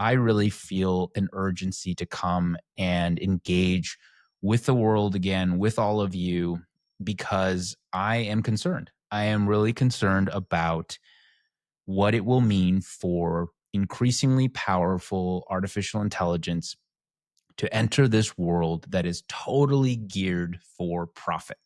I really feel an urgency to come and engage with the world again, with all of you, because I am concerned. I am really concerned about what it will mean for increasingly powerful artificial intelligence to enter this world that is totally geared for profit.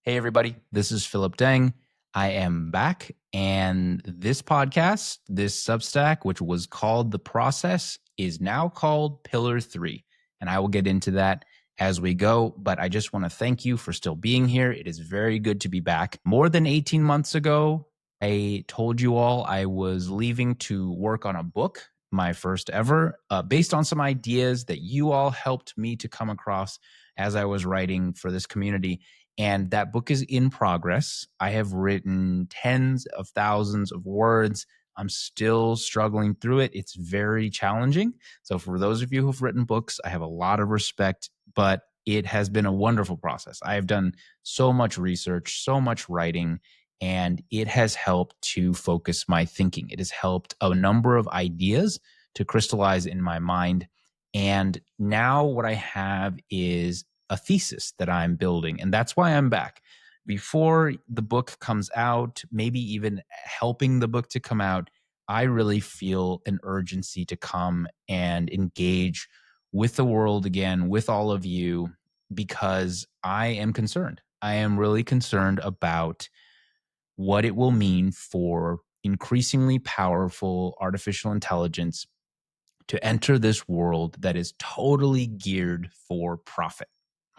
Hey, everybody, this is Philip Deng. I am back, and this podcast, this Substack, which was called The Process, is now called Pillar 3. And I will get into that as we go, but I just want to thank you for still being here. It is very good to be back. More than 18 months ago, I told you all I was leaving to work on a book, my first ever, based on some ideas that you all helped me to come across as I was writing for this community. And that book is in progress. I have written tens of thousands of words. I'm still struggling through it. It's very challenging. So for those of you who've written books, I have a lot of respect, but it has been a wonderful process. I have done so much research, so much writing, and it has helped to focus my thinking. It has helped a number of ideas to crystallize in my mind. And now what I have is a thesis that I'm building, and that's why I'm back. Before the book comes out, maybe even helping the book to come out, I really feel an urgency to come and engage with the world again, with all of you, because I am concerned. I am really concerned about what it will mean for increasingly powerful artificial intelligence to enter this world that is totally geared for profit.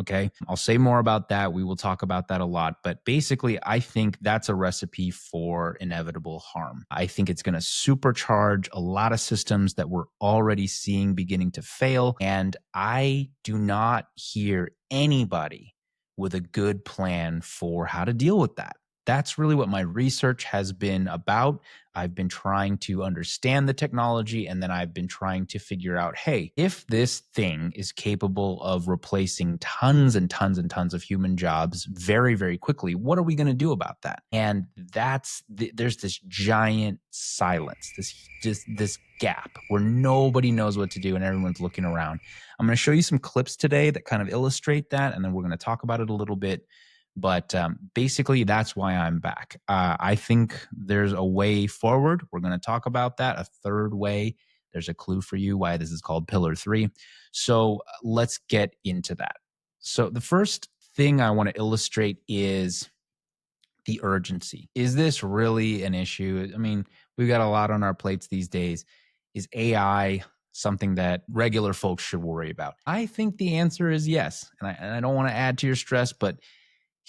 Okay. I'll say more about that. We will talk about that a lot. But basically, I think that's a recipe for inevitable harm. I think it's going to supercharge a lot of systems that we're already seeing beginning to fail. And I do not hear anybody with a good plan for how to deal with that. That's really what my research has been about. I've been trying to understand the technology, and then I've been trying to figure out, hey, if this thing is capable of replacing tons and tons and tons of human jobs very, very quickly, what are we going to do about that? And there's this giant silence, this gap where nobody knows what to do and everyone's looking around. I'm going to show you some clips today that kind of illustrate that, and then we're going to talk about it a little bit. But basically, that's why I'm back. I think there's a way forward. We're going to talk about that. A third way. There's a clue for you why this is called Pillar 3. So let's get into that. So the first thing I want to illustrate is the urgency. Is this really an issue? I mean, we've got a lot on our plates these days. Is AI something that regular folks should worry about? I think the answer is yes. And I don't want to add to your stress, but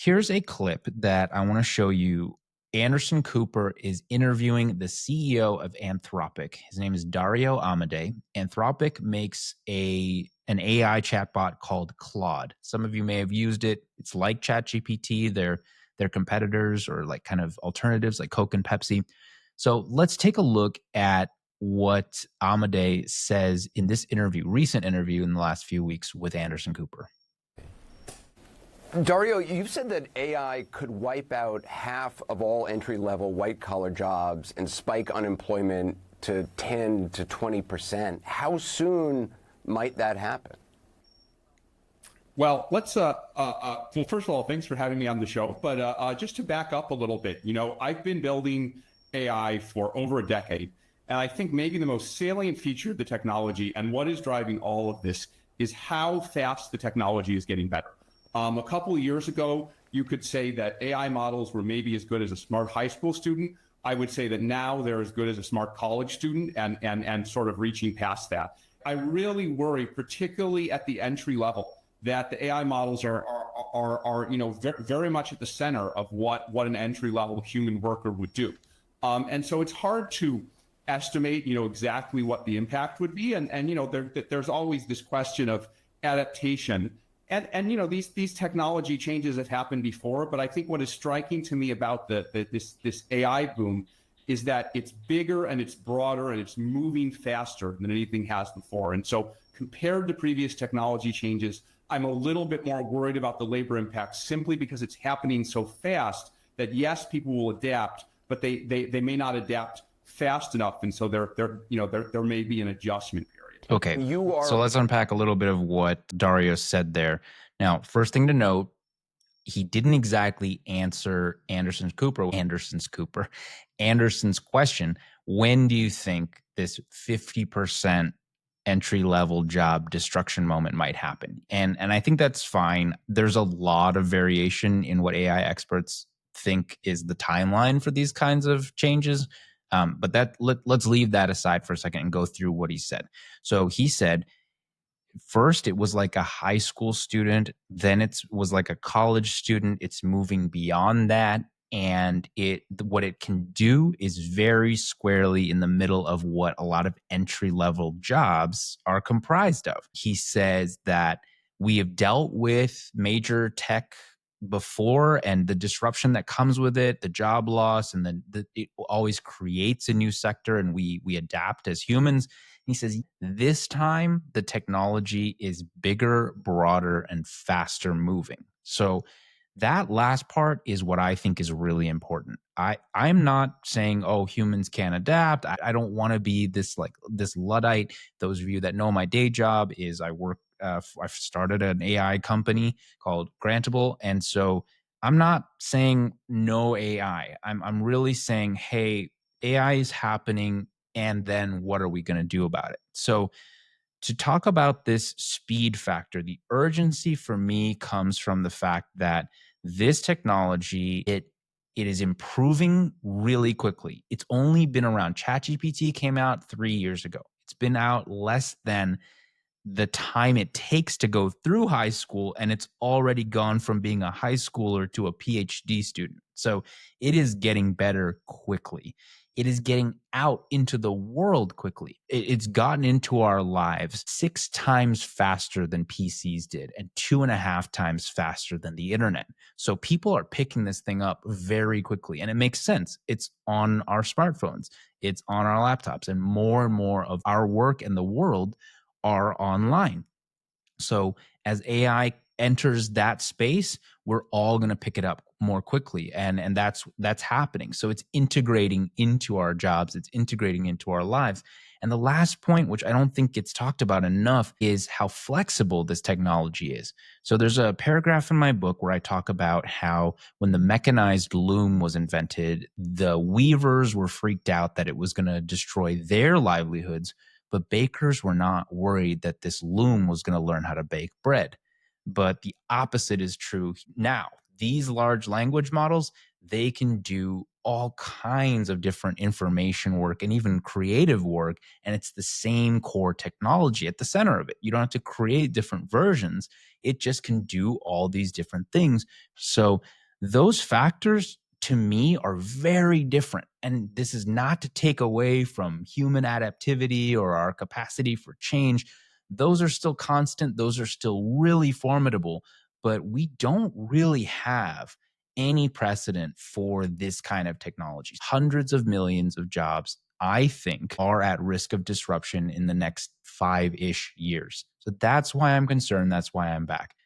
here's a clip that I want to show you. Anderson Cooper is interviewing the CEO of Anthropic. His name is Dario Amodei. Anthropic makes an AI chatbot called Claude. Some of you may have used it. It's like ChatGPT. They're competitors or like kind of alternatives like Coke and Pepsi. So let's take a look at what Amodei says in this recent interview in the last few weeks with Anderson Cooper. Dario, you've said that AI could wipe out half of all entry-level white-collar jobs and spike unemployment to 10 to 20%. How soon might that happen? Well, let's, well, first of all, thanks for having me on the show. But just to back up a little bit, I've been building AI for over a decade. And I think maybe the most salient feature of the technology and what is driving all of this is how fast the technology is getting better. A couple of years ago, you could say that AI models were maybe as good as a smart high school student. I would say that now they're as good as a smart college student and sort of reaching past that. I really worry, particularly at the entry level, that the AI models are very much at the center of what an entry level human worker would do. And so it's hard to estimate, exactly what the impact would be. And there's always this question of adaptation. And these technology changes have happened before, but I think what is striking to me about this AI boom is that it's bigger and it's broader and it's moving faster than anything has before. And so compared to previous technology changes, I'm a little bit more worried about the labor impact simply because it's happening so fast that yes, people will adapt, but they may not adapt fast enough. And so there may be an adjustment period. Okay. So let's unpack a little bit of what Dario said there. Now, first thing to note, he didn't exactly answer Anderson's question. When do you think this 50% entry level job destruction moment might happen? And I think that's fine. There's a lot of variation in what AI experts think is the timeline for these kinds of changes. But let's leave that aside for a second and go through what he said. So he said, first it was like a high school student, then it was like a college student, it's moving beyond that, and what it can do is very squarely in the middle of what a lot of entry level jobs are comprised of. He says that we have dealt with major tech before, and the disruption that comes with it, the job loss, and then it always creates a new sector, and we adapt as humans. He says this time the technology is bigger, broader, and faster moving. So that last part is what I think is really important. I'm not saying, oh, humans can't adapt. I don't want to be this Luddite. Those of you that know my day job is I've started an AI company called Grantable. And so I'm not saying no AI. I'm really saying, hey, AI is happening. And then what are we going to do about it? So to talk about this speed factor, the urgency for me comes from the fact that this technology, it is improving really quickly. It's only been around. ChatGPT came out 3 years ago. It's been out less than the time it takes to go through high school, and it's already gone from being a high schooler to a PhD student. So it is getting better quickly. It is getting out into the world quickly. It's gotten into our lives 6 times faster than PCs did, and 2.5 times faster than the internet. So people are picking this thing up very quickly, and it makes sense. It's on our smartphones, it's on our laptops, and more of our work and the world are online. So as AI enters that space, we're all going to pick it up more quickly, and that's happening. So it's integrating into our jobs, it's integrating into our lives. And the last point, which I don't think gets talked about enough, is how flexible this technology is. So there's a paragraph in my book where I talk about how when the mechanized loom was invented, the weavers were freaked out that it was going to destroy their livelihoods, but bakers were not worried that this loom was going to learn how to bake bread. But the opposite is true now. These large language models, they can do all kinds of different information work and even creative work. And it's the same core technology at the center of it. You don't have to create different versions. It just can do all these different things. So those factors to me are very different. And this is not to take away from human adaptivity or our capacity for change. Those are still constant. Those are still really formidable, but we don't really have any precedent for this kind of technology. Hundreds of millions of jobs, I think, are at risk of disruption in the next 5-ish years. So that's why I'm concerned. That's why I'm back.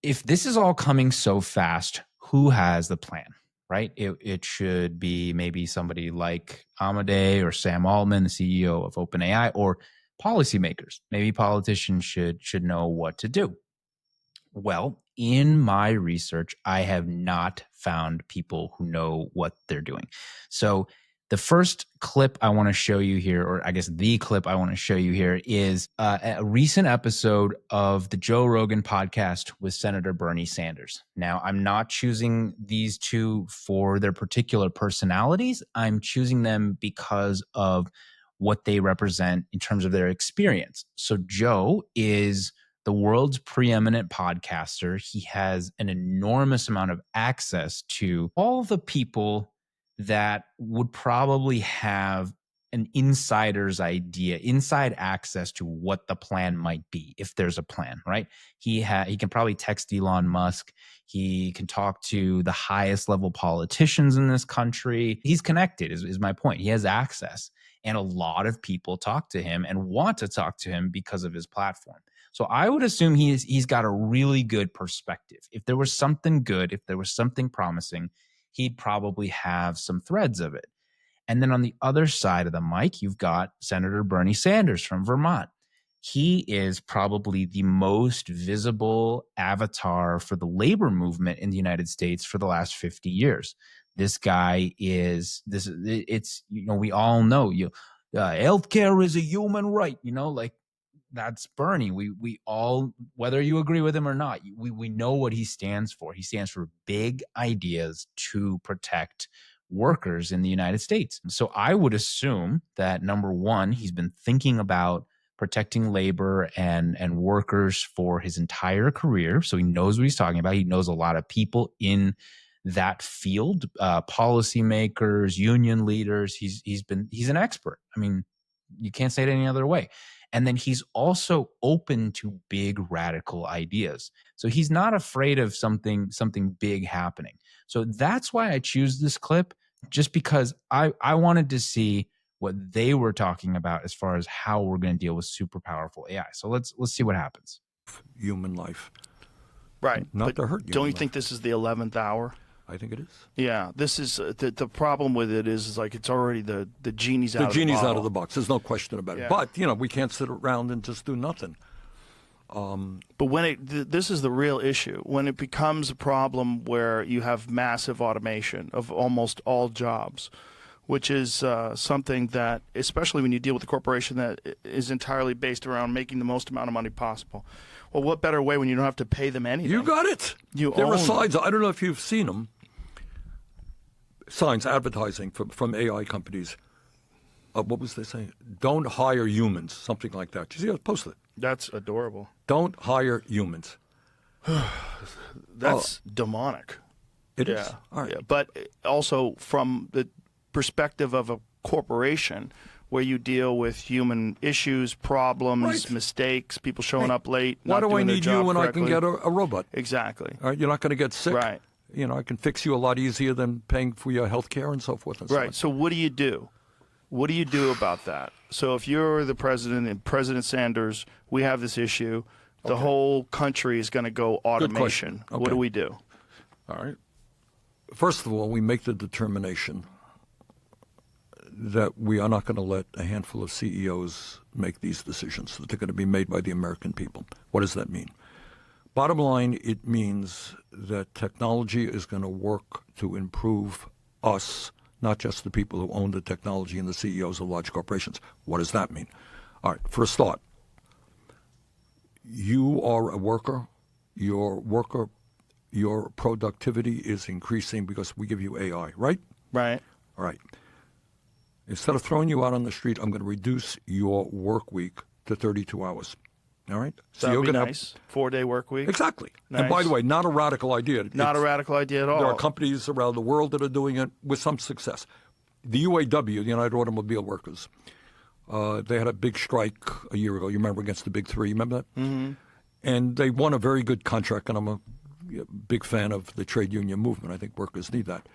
If this is all coming so fast, who has the plan? Right? It should be maybe somebody like Amadei or Sam Altman, the CEO of OpenAI, or policymakers. Maybe politicians should know what to do. Well, in my research, I have not found people who know what they're doing. So the first clip I want to show you here, or I guess the clip I want to show you here, is a recent episode of the Joe Rogan podcast with Senator Bernie Sanders. Now, I'm not choosing these two for their particular personalities. I'm choosing them because of what they represent in terms of their experience. So Joe is the world's preeminent podcaster. He has an enormous amount of access to all the people that would probably have an insider's idea, inside access to what the plan might be, if there's a plan, right? He can probably text Elon Musk. He can talk to the highest level politicians in this country. He's connected, is my point. He has access. And a lot of people talk to him and want to talk to him because of his platform. So I would assume he's got a really good perspective. If there was something good, if there was something promising, he'd probably have some threads of it. And then on the other side of the mic, you've got Senator Bernie Sanders from Vermont. He is probably the most visible avatar for the labor movement in the United States for the last 50 years. This guy is this. It's, we all know healthcare is a human right. Like, that's Bernie. We all, whether you agree with him or not, we know what he stands for. He stands for big ideas to protect workers in the United States. So I would assume that, number one, he's been thinking about protecting labor and workers for his entire career. So he knows what he's talking about. He knows a lot of people in that field, policymakers, union leaders. He's an expert. I mean, you can't say it any other way. And then he's also open to big radical ideas. So he's not afraid of something big happening. So that's why I choose this clip, just because I wanted to see what they were talking about as far as how we're going to deal with super powerful AI. So let's see what happens. Human life. Right. Not to hurt you. Don't you think this is the 11th hour? I think it is. Yeah, this is the problem with it is like it's already the genie's out of the genie's bottle. out of the box. There's no question about it. But, we can't sit around and just do nothing. But when this is the real issue, when it becomes a problem where you have massive automation of almost all jobs, which is something that, especially when you deal with a corporation that is entirely based around making the most amount of money possible. Well, what better way when you don't have to pay them anything? You got it. There are signs. I don't know if you've seen them. Signs advertising from AI companies. What was they saying? Don't hire humans, something like that. Did you see it posted? That's adorable. Don't hire humans. That's demonic. It is. All right. Yeah. But also from the perspective of a corporation where you deal with human issues, problems, mistakes, people showing up late. Why do I need you when I can get a robot? Exactly. All right, you're not going to get sick. Right. I can fix you a lot easier than paying for your health care and so forth and so on. Right. So what do you do? What do you do about that? So if you're the president and President Sanders, we have this issue. The whole country is going to go automation. Okay. What do we do? All right. First of all, we make the determination that we are not going to let a handful of CEOs make these decisions, that they're going to be made by the American people. What does that mean? Bottom line, it means that technology is going to work to improve us, not just the people who own the technology and the CEOs of large corporations. What does that mean? All right, for a start, you are a worker. Your productivity is increasing because we give you AI, right? Right. All right. Instead of throwing you out on the street, I'm going to reduce your work week to 32 hours. All right? So that would be nice. 4-day work week. Exactly. Nice. And by the way, not a radical idea. Not a radical idea at all. There are companies around the world that are doing it with some success. The UAW, the United Automobile Workers, they had a big strike a year ago. You remember, against the Big Three. You remember that? Mm-hmm. And they won a very good contract, and I'm a big fan of the trade union movement. I think workers need that.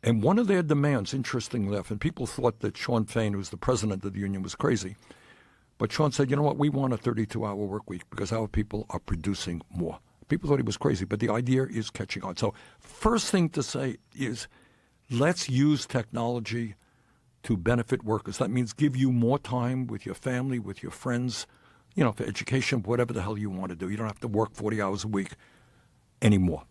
And one of their demands, interestingly enough, and people thought that Sean Fain, who's the president of the union, was crazy. But Sean said, you know what, we want a 32-hour work week because our people are producing more. People thought he was crazy, but the idea is catching on. So first thing to say is let's use technology to benefit workers. That means give you more time with your family, with your friends, for education, whatever the hell you want to do. You don't have to work 40 hours a week anymore.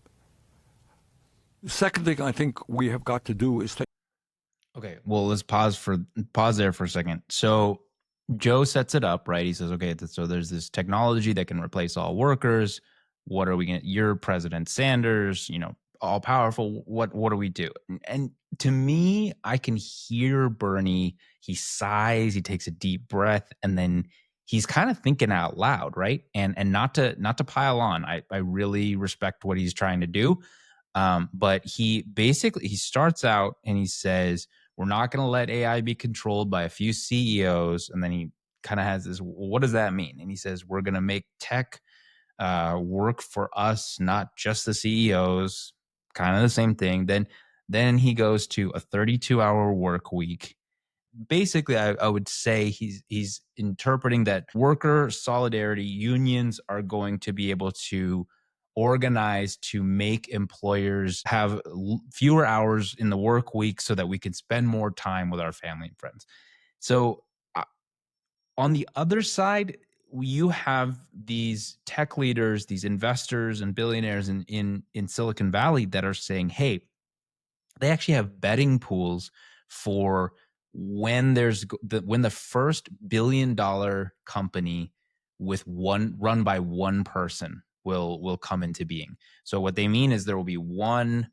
The second thing I think we have got to do is take. Okay, well, let's pause there for a second. So Joe sets it up, right? He says, okay, so there's this technology that can replace all workers. What are we going to, you're President Sanders, all powerful. What do we do? And to me, I can hear Bernie. He sighs, he takes a deep breath, and then he's kind of thinking out loud, right? And not to pile on. I really respect what he's trying to do. But he starts out and he says, we're not going to let AI be controlled by a few CEOs. And then he kind of has this, well, what does that mean? And he says, we're going to make tech work for us, not just the CEOs, kind of the same thing. Then he goes to a 32-hour work week. Basically, I would say he's interpreting that worker solidarity unions are going to be able to organize to make employers have fewer hours in the work week so that we can spend more time with our family and friends. So on the other side, you have these tech leaders, these investors and billionaires in Silicon Valley that are saying, hey, they actually have betting pools for when the first $1 billion company with one run by one person will come into being. So what they mean is there will be one,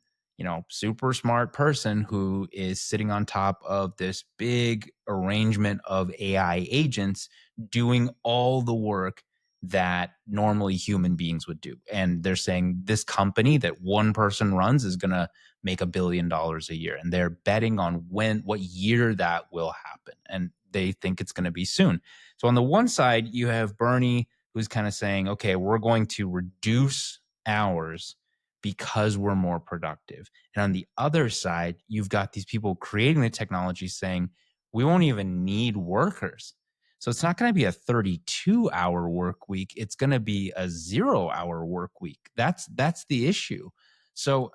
super smart person who is sitting on top of this big arrangement of AI agents doing all the work that normally human beings would do. And they're saying this company that one person runs is going to make $1 billion a year. And they're betting on what year that will happen. And they think it's going to be soon. So on the one side, you have Bernie, who's kind of saying, okay, we're going to reduce hours because we're more productive. And on the other side, you've got these people creating the technology saying, we won't even need workers. So it's not going to be a 32-hour work week. It's going to be a 0-hour work week. That's the issue. So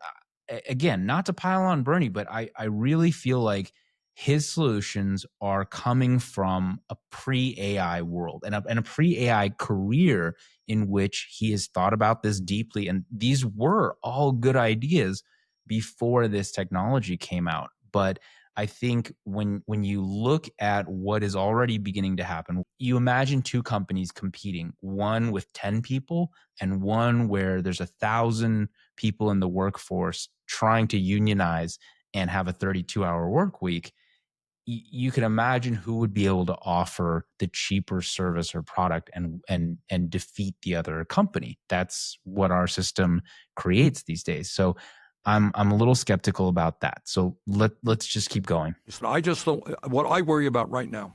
again, not to pile on Bernie, but I really feel like his solutions are coming from a pre-AI world and a pre-AI career in which he has thought about this deeply. And these were all good ideas before this technology came out. But I think when you look at what is already beginning to happen, you imagine two companies competing, one with 10 people and one where there's 1,000 people in the workforce trying to unionize and have a 32-hour work week. You can imagine who would be able to offer the cheaper service or product and defeat the other company. That's what our system creates these days. So I'm a little skeptical about that. So let's just keep going. I just don't. What I worry about right now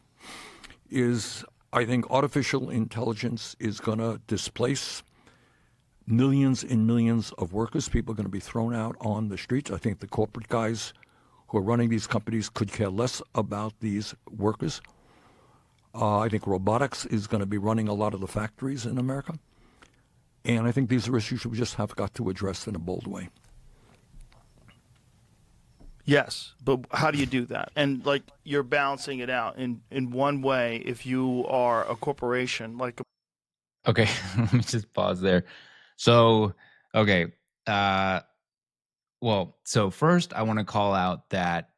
is I think artificial intelligence is going to displace millions and millions of workers. People are going to be thrown out on the streets. I think the corporate guys who are running these companies could care less about these workers. I think robotics is going to be running a lot of the factories in America. And I think these are issues we just have got to address in a bold way. Yes, but how do you do that? And like you're balancing it out in one way. If you are a corporation, like okay, let me just pause there. So okay, well, so first I want to call out that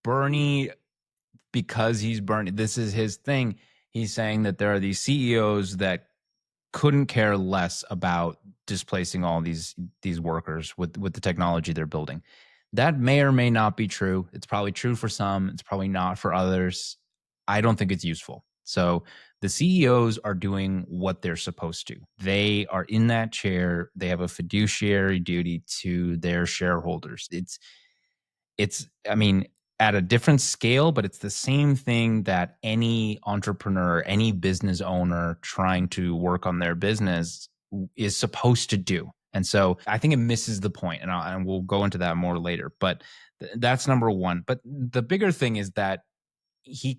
Bernie, because he's Bernie, this is his thing. He's saying that there are these CEOs that couldn't care less about displacing all these workers with the technology they're building. That may or may not be true. It's probably true for some. It's probably not for others. I don't think it's useful. So the CEOs are doing what they're supposed to. They are in that chair. They have a fiduciary duty to their shareholders. It's I mean, at a different scale, but it's the same thing that any entrepreneur, any business owner trying to work on their business is supposed to do. And so I think it misses the point, and we'll go into that more later. But that's number one. But the bigger thing is that he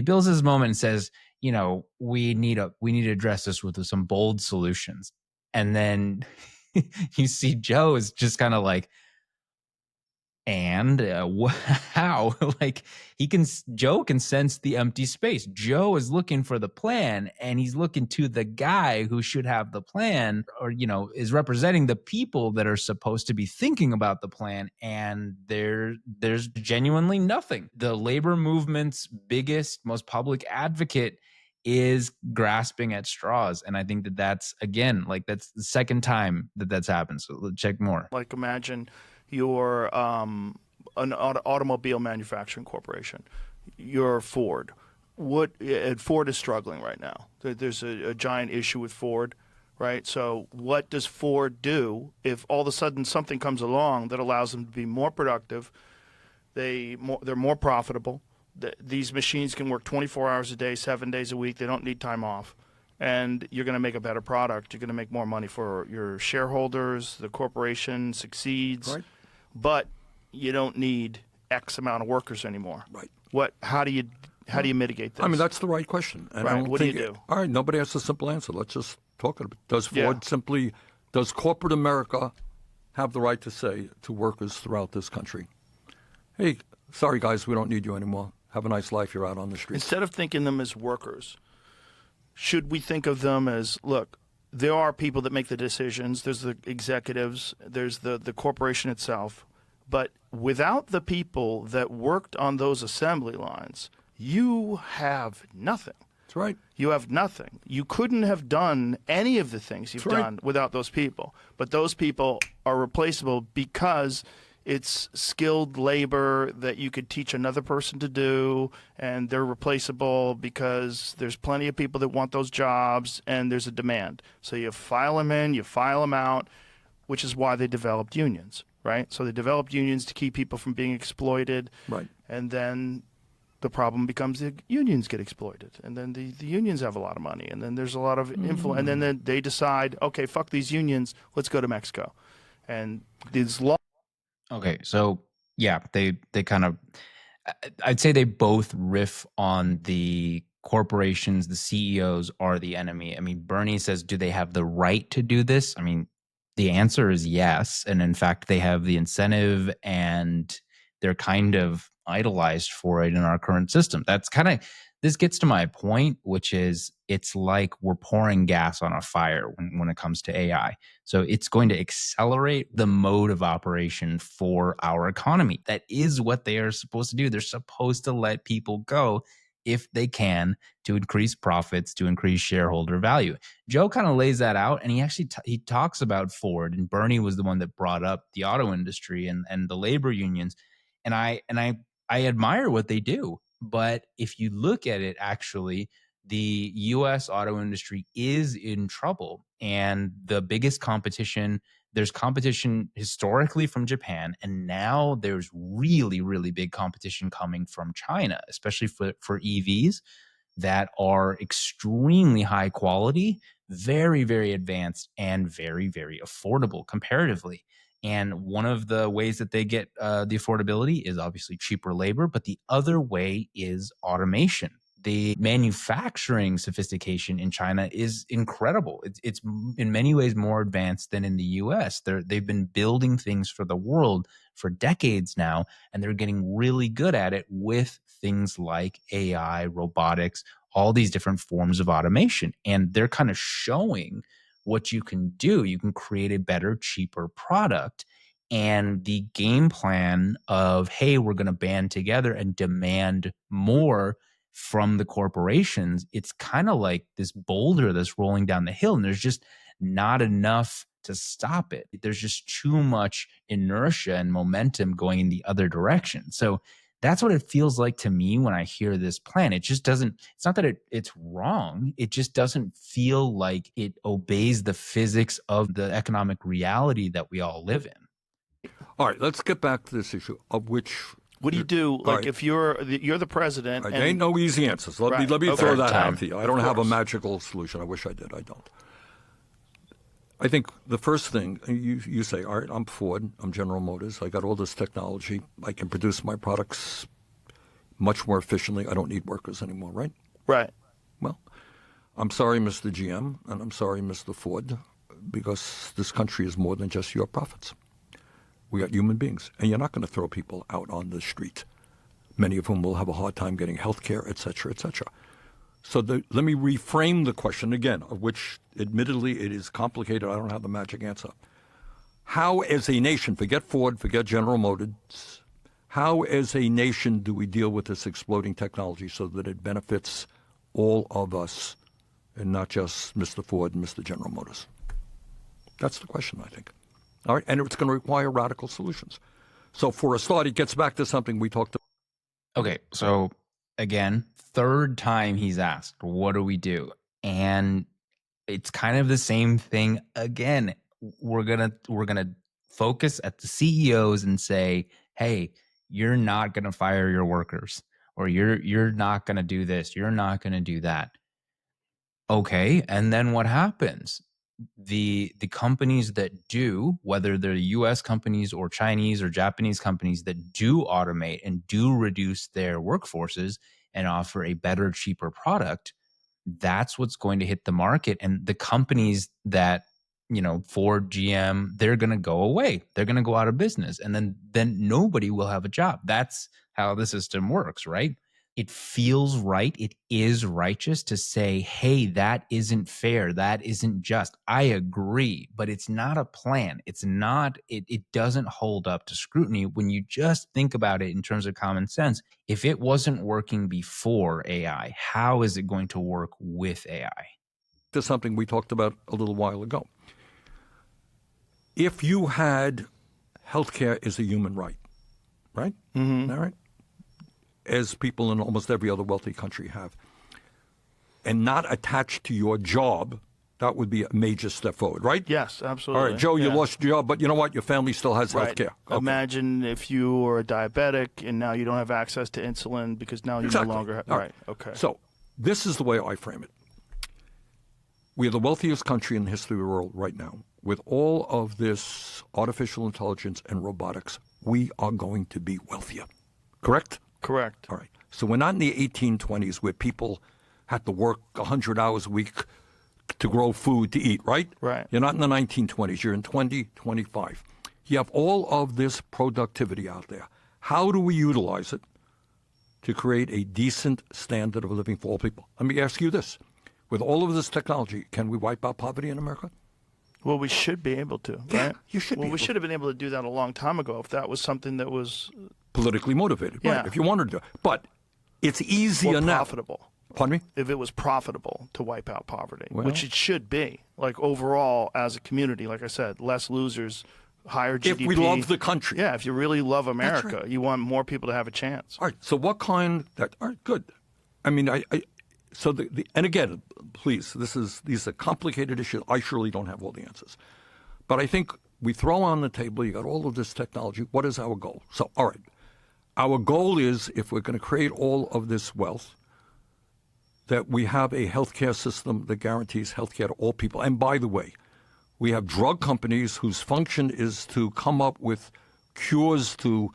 builds his moment and says, we need to address this with some bold solutions. And then you see Joe is just kind of like, and how like Joe can sense the empty space. Joe is looking for the plan, and he's looking to the guy who should have the plan, or is representing the people that are supposed to be thinking about the plan, and there's genuinely nothing. The labor movement's biggest, most public advocate is grasping at straws, and I think that's again, like, that's the second time that's happened. So let's check more. like imagine you're an automobile manufacturing corporation. You're Ford. Ford is struggling right now. There's a giant issue with Ford, right? So what does Ford do if all of a sudden something comes along that allows them to be more productive? They're more profitable. These machines can work 24 hours a day, 7 days a week. They don't need time off. And you're going to make a better product. You're going to make more money for your shareholders. The corporation succeeds. Right. But you don't need X amount of workers anymore. Right. How do you mitigate this? I mean, that's the right question. And Right. I don't What do think you do? All right, nobody has a simple answer. Let's just talk about it. Does corporate America have the right to say to workers throughout this country, hey, sorry guys, we don't need you anymore. Have a nice life. You're out on the streets. Instead of thinking them as workers, should we think of them as, look, there are people that make the decisions. There's the executives. There's the corporation itself. But without the people that worked on those assembly lines, you have nothing. That's right. You have nothing. You couldn't have done any of the things you've done without those people. But those people are replaceable because it's skilled labor that you could teach another person to do, and they're replaceable because there's plenty of people that want those jobs, and there's a demand. So you file them in, you file them out, which is why they developed unions, right? So they developed unions to keep people from being exploited. Right. And then the problem becomes the unions get exploited, and then the unions have a lot of money, and then there's a lot of influence, and then they decide, okay, fuck these unions, let's go to Mexico. And these laws. Okay, so yeah, they kind of, I'd say they both riff on the corporations, the CEOs are the enemy. I mean, Bernie says, do they have the right to do this? I mean, the answer is yes. And in fact, they have the incentive and they're kind of idolized for it in our current system. That's kind of, this gets to my point, which is it's like we're pouring gas on a fire when it comes to AI. So it's going to accelerate the mode of operation for our economy. That is what they are supposed to do. They're supposed to let people go if they can to increase profits, to increase shareholder value. Joe kind of lays that out, and he actually he talks about Ford, and Bernie was the one that brought up the auto industry and the labor unions. And I admire what they do. But if you look at it, actually, the US auto industry is in trouble. And the biggest competition, there's competition historically from Japan. And now there's really, really big competition coming from China, especially for EVs that are extremely high quality, very, very advanced, and very, very affordable comparatively. And one of the ways that they get the affordability is obviously cheaper labor, but the other way is automation. The manufacturing sophistication in China is incredible. It's in many ways more advanced than in the US. They've been building things for the world for decades now, and they're getting really good at it with things like AI, robotics, all these different forms of automation. And they're kind of showing what you can do. You can create a better, cheaper product. And the game plan of, hey, we're going to band together and demand more from the corporations, it's kind of like this boulder that's rolling down the hill, and there's just not enough to stop it. There's just too much inertia and momentum going in the other direction. So that's what it feels like to me when I hear this plan. It just doesn't, it's not that it's wrong. It just doesn't feel like it obeys the physics of the economic reality that we all live in. All right, let's get back to this issue of which. What do you do? Like, if you're the president, there ain't no easy answers. Let me throw that out to you. I don't have a magical solution. I wish I did. I don't. I think the first thing you say, all right, I'm Ford, I'm General Motors, I got all this technology, I can produce my products much more efficiently. I don't need workers anymore, right? Right. Well, I'm sorry, Mr. GM, and I'm sorry, Mr. Ford, because this country is more than just your profits. We got human beings, and you're not going to throw people out on the street, many of whom will have a hard time getting health care, et cetera, et cetera. So let me reframe the question again, of which admittedly it is complicated. I don't have the magic answer. How as a nation, forget Ford, forget General Motors, how as a nation do we deal with this exploding technology so that it benefits all of us and not just Mr. Ford and Mr. General Motors? That's the question, I think. All right, and it's going to require radical solutions. So for a start, it gets back to something we talked about. Okay, so again, third time he's asked, what do we do? And it's kind of the same thing again. We're gonna focus at the CEOs and say, hey, you're not going to fire your workers, or you're not going to do this, you're not going to do that. Okay, and then what happens? The companies that do, whether they're US companies or Chinese or Japanese companies that do automate and do reduce their workforces and offer a better, cheaper product, that's what's going to hit the market. And the companies that, Ford, GM, they're going to go away. They're going to go out of business. And then nobody will have a job. That's how the system works, right? It feels right. It is righteous to say, hey, that isn't fair. That isn't just. I agree, but it's not a plan. It's not, it doesn't hold up to scrutiny when you just think about it in terms of common sense. If it wasn't working before AI, how is it going to work with AI? There's something we talked about a little while ago. If you had healthcare as a human right, right? Mm-hmm. All right. As people in almost every other wealthy country have, and not attached to your job, that would be a major step forward, right? Yes, absolutely. All right, Joe, you lost your job, but you know what? Your family still has health care. Okay. Imagine if you were a diabetic and now you don't have access to insulin because now you no longer have. Right, okay. So this is the way I frame it. We are the wealthiest country in the history of the world right now. With all of this artificial intelligence and robotics, we are going to be wealthier. Correct? Correct. All right. So we're not in the 1820s where people had to work 100 hours a week to grow food to eat, right? Right. You're not in the 1920s. You're in 2025. You have all of this productivity out there. How do we utilize it to create a decent standard of living for all people? Let me ask you this. With all of this technology, can we wipe out poverty in America? Well, we should be able to, right? Yeah, you should be Well, able we should have been able to do that a long time ago if that was something that was politically motivated, Yeah. right? If you wanted to. But it's easier or now. profitable. Pardon me? If it was profitable to wipe out poverty, Well- which it should be. Like overall, as a community, like I said, less losers, higher GDP. If we love the country. Yeah, if you really love America, right. you want more people to have a chance. All right. So what kind that? All right. Good. I mean, so and again, please, these are complicated issues. I surely don't have all the answers, but I think we throw on the table. You got all of this technology. What is our goal? So, all right, our goal is if we're going to create all of this wealth, that we have a healthcare system that guarantees healthcare to all people. And by the way, we have drug companies whose function is to come up with cures to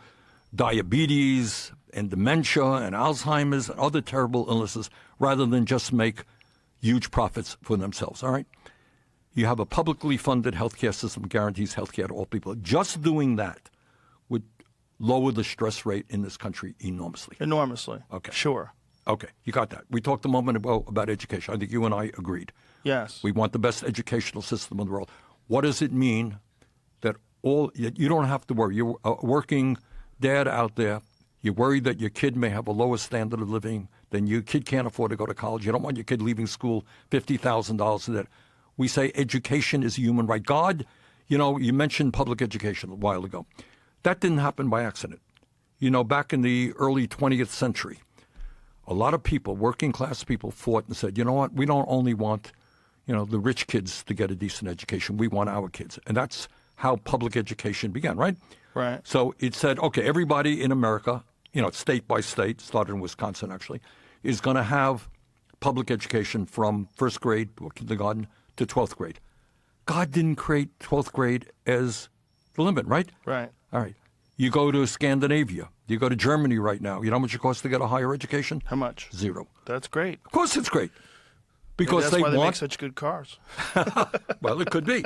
diabetes and dementia and Alzheimer's and other terrible illnesses rather than just make huge profits for themselves, all right? You have a publicly funded healthcare system that guarantees healthcare to all people. Just doing that would lower the stress rate in this country enormously. Enormously. Okay. Sure. Okay, you got that. We talked a moment ago about education. I think you and I agreed. Yes. We want the best educational system in the world. What does it mean that you don't have to worry? You're a working dad out there. You're worried that your kid may have a lower standard of living than your kid can't afford to go to college. You don't want your kid leaving school $50,000 in debt. We say education is a human right. God, you mentioned public education a while ago. That didn't happen by accident. Back in the early 20th century, a lot of people, working class people, fought and said, you know what, we don't only want, the rich kids to get a decent education. We want our kids. And that's how public education began, right? Right. So it said, okay, everybody in America, state by state, started in Wisconsin actually, is going to have public education from first grade or kindergarten to 12th grade. God didn't create 12th grade as the limit, right? Right. All right. You go to Scandinavia. You go to Germany right now. You know how much it costs to get a higher education? How much? 0. That's great. Of course it's great. Because Maybe that's why they make want... such good cars. Well, it could be.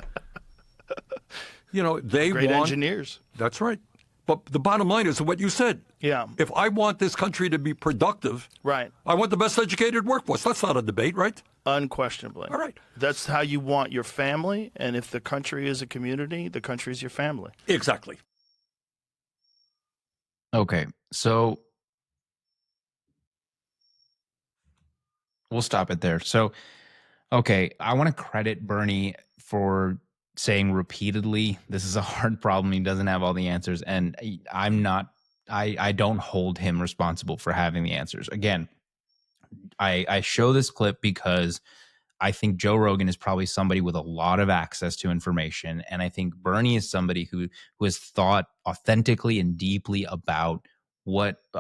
They Great want... engineers. That's right. But the bottom line is what you said. Yeah. If I want this country to be productive, Right. I want the best educated workforce. That's not a debate, right? Unquestionably. All right. That's how you want your family. And if the country is a community, the country is your family. Exactly. Okay, so we'll stop it there. So, okay, I want to credit Bernie for saying repeatedly, this is a hard problem. He doesn't have all the answers. And I don't hold him responsible for having the answers. Again, I show this clip because I think Joe Rogan is probably somebody with a lot of access to information. And I think Bernie is somebody who has thought authentically and deeply about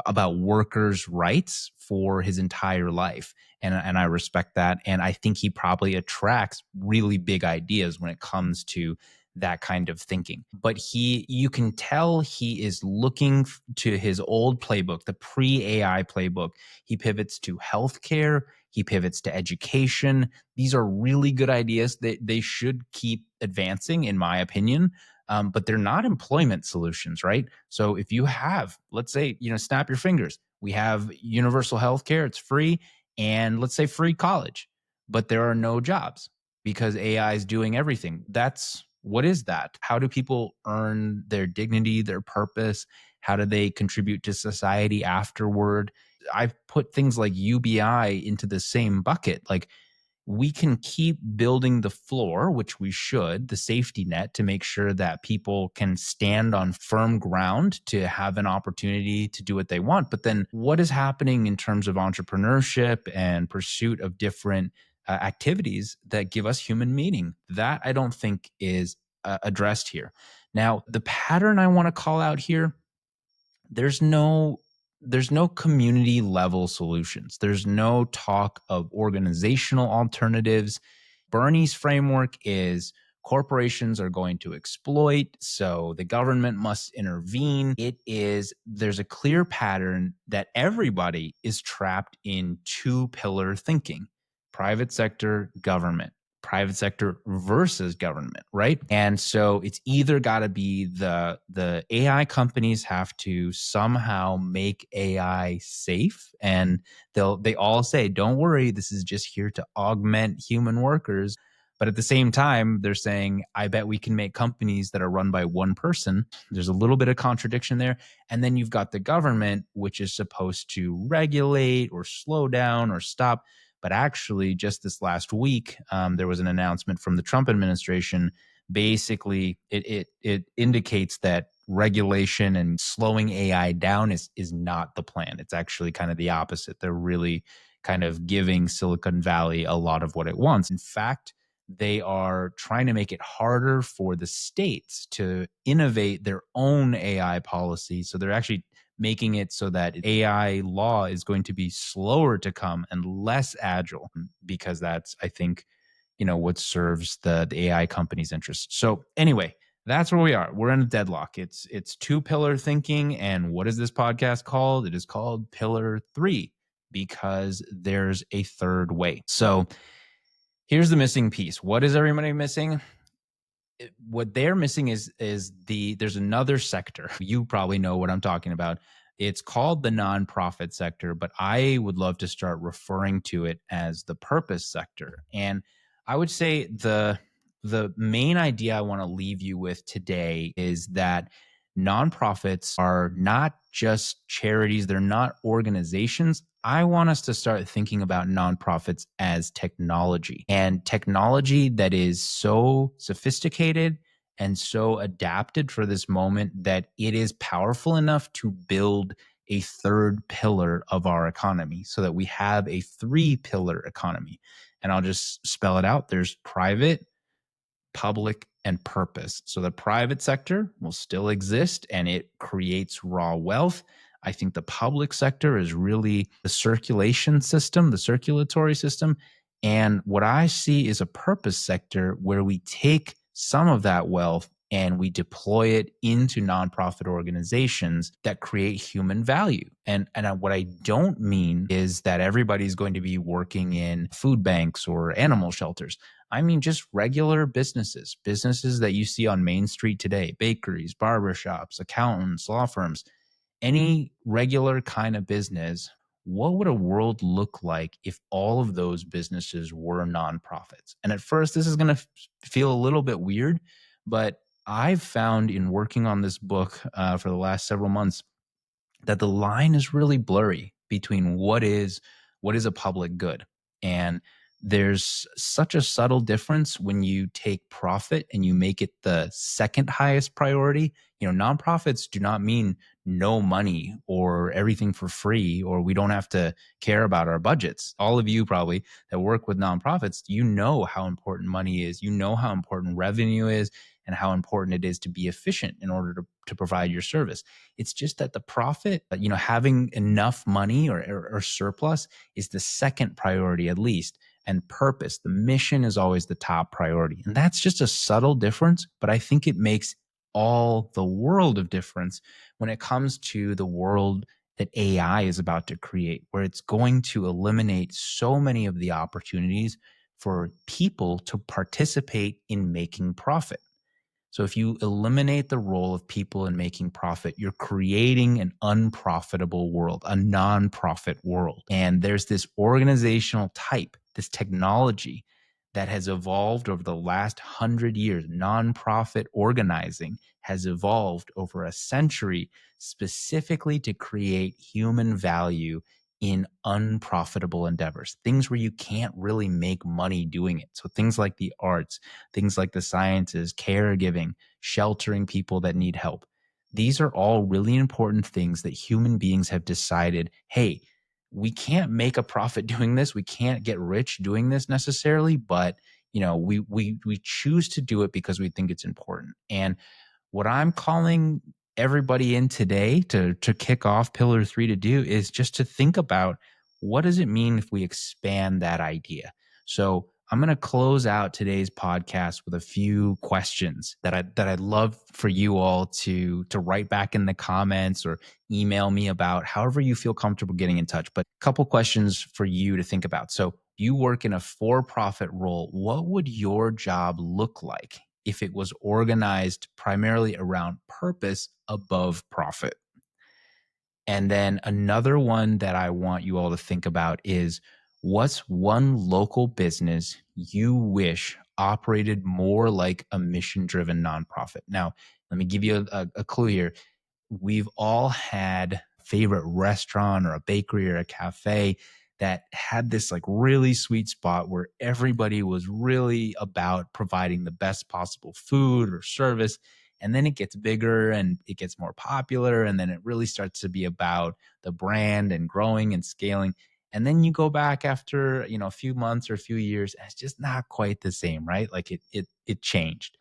about workers' rights for his entire life. And I respect that. And I think he probably attracts really big ideas when it comes to that kind of thinking. But you can tell he is looking to his old playbook, the pre-AI playbook. He pivots to healthcare. He pivots to education. These are really good ideas that they should keep advancing, in my opinion. But they're not employment solutions, right? So if you have, let's say, snap your fingers, we have universal health care, it's free, and let's say free college, but there are no jobs because AI is doing everything. What is that? How do people earn their dignity, their purpose? How do they contribute to society afterward? I've put things like UBI into the same bucket. Like, we can keep building the floor, which we should, the safety net, to make sure that people can stand on firm ground to have an opportunity to do what they want. But then what is happening in terms of entrepreneurship and pursuit of different activities that give us human meaning? That I don't think is addressed here. Now, the pattern I want to call out here, there's no community level solutions. There's no talk of organizational alternatives. Bernie's framework is corporations are going to exploit, so the government must intervene. There's a clear pattern that everybody is trapped in two-pillar thinking: private sector, government. Private sector versus government, right? And so it's either got to be the AI companies have to somehow make AI safe, and they all say, don't worry, this is just here to augment human workers. But at the same time, they're saying, I bet we can make companies that are run by one person. There's a little bit of contradiction there. And then you've got the government, which is supposed to regulate or slow down or stop. But actually, just this last week, there was an announcement from the Trump administration. Basically, it indicates that regulation and slowing AI down is not the plan. It's actually kind of the opposite. They're really kind of giving Silicon Valley a lot of what it wants. In fact, they are trying to make it harder for the states to innovate their own AI policy. So they're actually making it so that AI law is going to be slower to come and less agile, because that's, I think, what serves the AI companies' interests. So anyway, that's where we are. We're in a deadlock. It's two-pillar thinking. And what is this podcast called? It is called Pillar 3, because there's a third way. So here's the missing piece. What is everybody missing? What they're missing is there's another sector. You probably know what I'm talking about. It's called the nonprofit sector, but I would love to start referring to it as the purpose sector. And I would say the main idea I want to leave you with today is that nonprofits are not just charities, they're not organizations. I want us to start thinking about nonprofits as technology, and technology that is so sophisticated and so adapted for this moment that it is powerful enough to build a third pillar of our economy, so that we have a three-pillar economy. And I'll just spell it out. There's private, public, and purpose. So the private sector will still exist and it creates raw wealth. I think the public sector is really the circulation system, the circulatory system. And what I see is a purpose sector where we take some of that wealth and we deploy it into nonprofit organizations that create human value. And what I don't mean is that everybody's going to be working in food banks or animal shelters. I mean just regular businesses that you see on Main Street today: bakeries, barbershops, accountants, law firms, any regular kind of business. What would a world look like if all of those businesses were nonprofits? And at first, this is going to feel a little bit weird, but I've found in working on this book for the last several months that the line is really blurry between what is a public good. And there's such a subtle difference when you take profit and you make it the second highest priority. Nonprofits do not mean no money or everything for free, or we don't have to care about our budgets. All of you probably that work with nonprofits, you know how important money is. You know how important revenue is. and how important it is to be efficient in order to provide your service. It's just that the profit, having enough money or surplus is the second priority at least. And purpose, the mission is always the top priority. And that's just a subtle difference, but I think it makes all the world of difference when it comes to the world that AI is about to create, where it's going to eliminate so many of the opportunities for people to participate in making profit. So if you eliminate the role of people in making profit, you're creating an unprofitable world, a non-profit world. And there's this organizational type, this technology that has evolved over the last 100 years. Nonprofit organizing has evolved over a century specifically to create human value in unprofitable endeavors, things where you can't really make money doing it. So things like the arts, things like the sciences, caregiving, sheltering people that need help. These are all really important things that human beings have decided, hey, we can't make a profit doing this. We can't get rich doing this necessarily, but we choose to do it because we think it's important. And what I'm calling everybody in today to kick off pillar 3 to do is just to think about, what does it mean if we expand that idea? So I'm going to close out today's podcast with a few questions that I'd love for you all to write back in the comments or email me about, however you feel comfortable getting in touch. But a couple questions for you to think about. So you work in a for-profit role. What would your job look like if it was organized primarily around purpose above profit? And then another one that I want you all to think about is, what's one local business you wish operated more like a mission-driven nonprofit? Now, let me give you a clue here. We've all had a favorite restaurant or a bakery or a cafe that had this like really sweet spot where everybody was really about providing the best possible food or service. And then it gets bigger and it gets more popular. And then it really starts to be about the brand and growing and scaling. And then you go back after, a few months or a few years, and it's just not quite the same, right? Like it changed.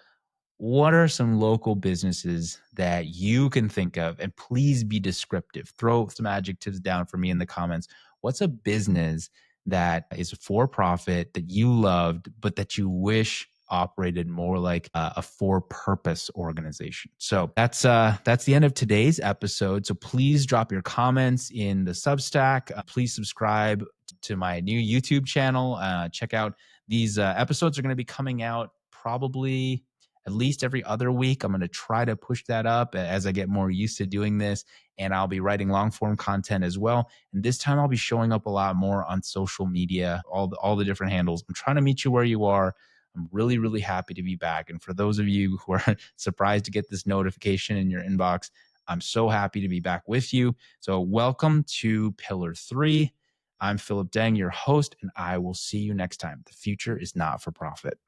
What are some local businesses that you can think of? And please be descriptive. Throw some adjectives down for me in the comments. What's a business that is for profit that you loved, but that you wish operated more like a for-purpose organization? So that's the end of today's episode. So please drop your comments in the Substack. Please subscribe to my new YouTube channel. Check out these episodes are going to be coming out probably at least every other week. I'm going to try to push that up as I get more used to doing this. And I'll be writing long form content as well. And this time I'll be showing up a lot more on social media, all the different handles. I'm trying to meet you where you are. I'm really, really happy to be back. And for those of you who are surprised to get this notification in your inbox, I'm so happy to be back with you. So welcome to Pillar 3. I'm Philip Deng, your host, and I will see you next time. The future is not for profit.